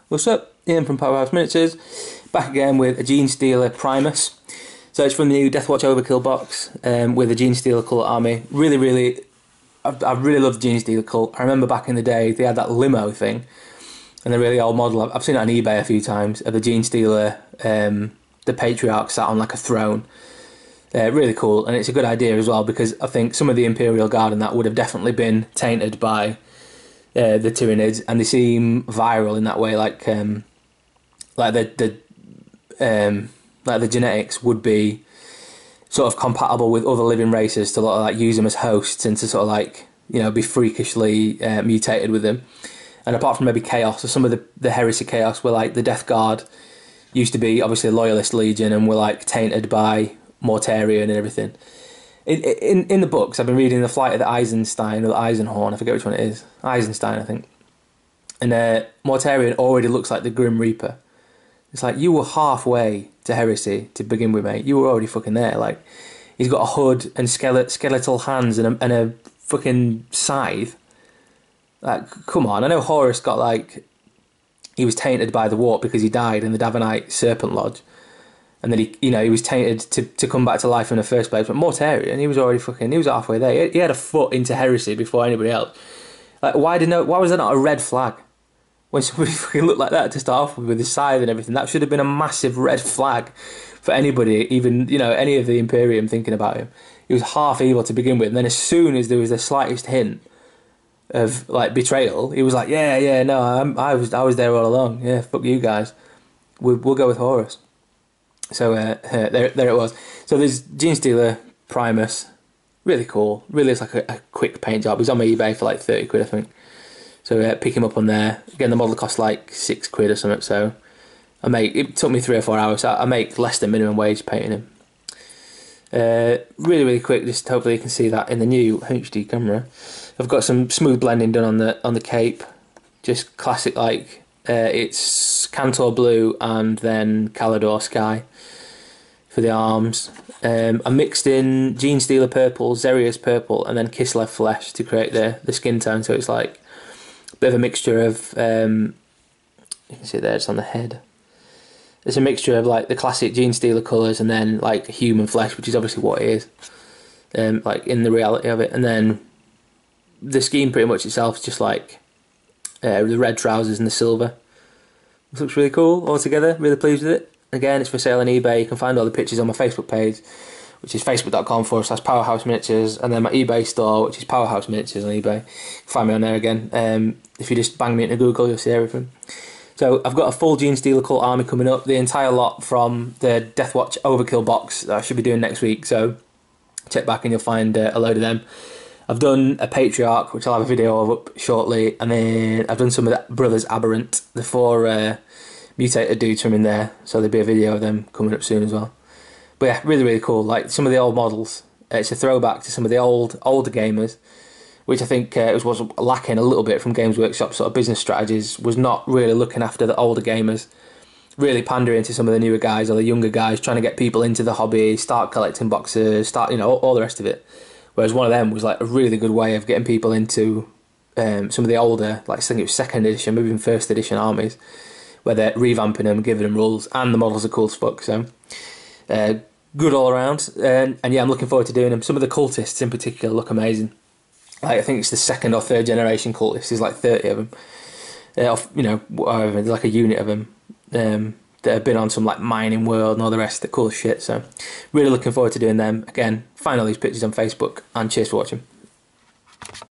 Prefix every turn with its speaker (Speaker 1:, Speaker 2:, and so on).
Speaker 1: What's up? Ian from Powerhouse Miniatures, back again with a Genestealer Primus. So it's from the new Deathwatch Overkill box with a Genestealer cult army. I really love the Genestealer cult. I remember back in the day they had that limo thing, and the really old model. I've seen it on eBay a few times of the Genestealer, the Patriarch sat on like a throne. Really cool, and it's a good idea as well because I think some of the Imperial Guard and that would have definitely been tainted by the Tyranids, and they seem viral in that way, like the genetics would be sort of compatible with other living races to like use them as hosts and to sort of like, you know, be freakishly mutated with them. And apart from maybe Chaos or some of the Heresy Chaos, were like the Death Guard used to be obviously a Loyalist Legion and were like tainted by Mortarion and everything. In the books, I've been reading The Flight of the Eisenstein or the Eisenhorn, I forget which one it is. Eisenstein, I think. And Mortarion already looks like the Grim Reaper. It's like, you were halfway to Heresy to begin with, mate. You were already fucking there. Like, he's got a hood and skeletal hands and a fucking scythe. Like, come on. I know Horus got like, he was tainted by the warp because he died in the Davenite Serpent Lodge. And then he was tainted to come back to life in the first place. But Mortarion, he was halfway there. He had a foot into Heresy before anybody else. Like, why was that not a red flag? When somebody fucking looked like that to start off with his scythe and everything, that should have been a massive red flag for anybody, even, you know, any of the Imperium thinking about him. He was half evil to begin with, and then as soon as there was the slightest hint of like betrayal, he was like, no, I was there all along. Yeah, fuck you guys. We'll go with Horus. So there it was. So there's Genestealer Primus, really cool. Really, it's like a quick paint job. He's on my eBay for like 30 quid, I think. So pick him up on there. Again, the model costs like 6 quid or something. So it took me 3 or 4 hours. So I make less than minimum wage painting him. Really quick. Just hopefully you can see that in the new HD camera. I've got some smooth blending done on the cape. Just classic, like it's Cantor blue and then Calidor sky for the arms. I mixed in Genestealer purple, Xerius purple, and then Kislev flesh to create the skin tone. So it's like a bit of a mixture of you can see there, it's on the head. It's a mixture of like the classic Genestealer colours and then like human flesh, which is obviously what it is, like in the reality of it. And then the scheme pretty much itself is just like the red trousers and the silver. This looks really cool altogether. Really pleased with it. Again, it's for sale on eBay. You can find all the pictures on my Facebook page, which is facebook.com/Powerhouse Miniatures, and then my eBay store, which is Powerhouse Miniatures on eBay. Find me on there again. If you just bang me into Google, you'll see everything. So I've got a full Genestealer cult army coming up. The entire lot from the Deathwatch Overkill box that I should be doing next week. So check back and you'll find a load of them. I've done a Patriarch, which I'll have a video of up shortly, and then I've done some of the Brothers Aberrant, the 4 mutated dudes from in there, so there'll be a video of them coming up soon as well. But yeah, really cool. Like some of the old models, it's a throwback to some of the older gamers, which I think was lacking a little bit from Games Workshop sort of business strategies, was not really looking after the older gamers, really pandering to some of the newer guys or the younger guys, trying to get people into the hobby, start collecting boxes, all the rest of it. Whereas one of them was like a really good way of getting people into some of the older, like I think it was 2nd edition, maybe even 1st edition armies, where they're revamping them, giving them rules, and the models are cool as fuck. So good all around, and yeah, I'm looking forward to doing them. Some of the cultists in particular look amazing. Like, I think it's the 2nd or 3rd generation cultists. There's like 30 of them. There's like a unit of them that have been on some like mining world and all the rest. They're cool as shit. So really looking forward to doing them. Again, find all these pictures on Facebook, and cheers for watching.